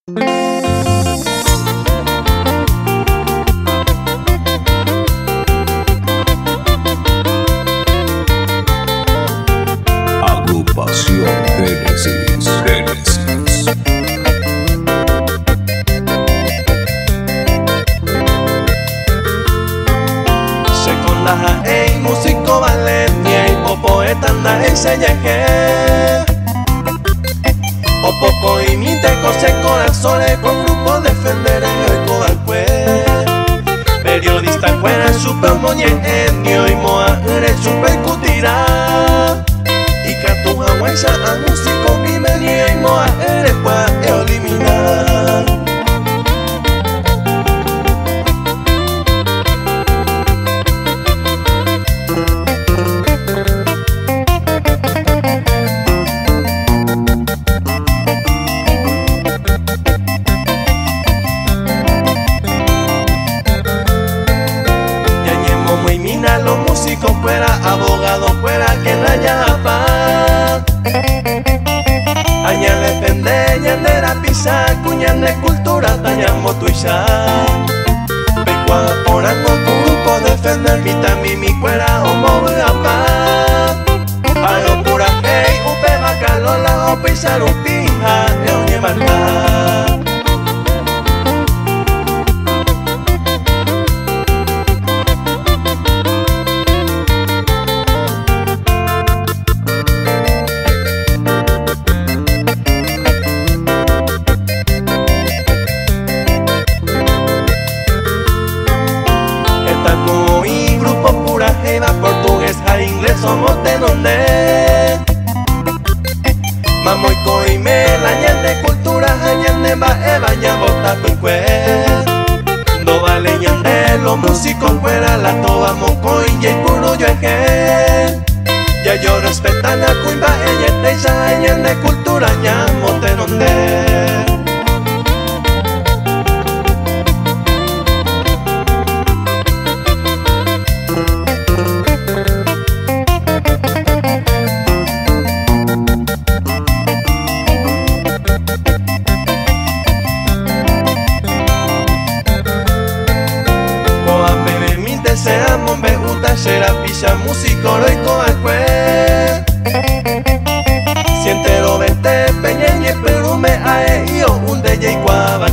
Agrupación Génesis. Secondaja ei músico valencia y po poeta anda enseñaje. O poco imite cose corazones con grupo defender el cobalcue. Periodista fuera super moñenio y moa ere super cutira. Y catuja guaysa a músico y menio y moa ere pa eliminar. Los músicos fuera, abogados fuera, que la llapa. Aña defender, ñandera pisa, cuñan de cultura, tañamos tu isa. Pecua, orando tu grupo, defender mi fuera, homo gapa. Ayo pura, hey, upe bacalola, o pisar un pija, eoñe marca. Portugués a inglés somos de donde Mamoy coime la ñan de cultura ñan de baña bota tu cue. No vale ñan de los músicos fuera la toba mocoy y puro yo eje. Ya yo respetan a cuimba ella te isa ñan de cultura ñan mote donde. Seamos me gusta será pisa músico loico al cue. Siente lo vente peñeñe pero me ae yo un DJ cuava